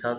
7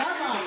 शाबाश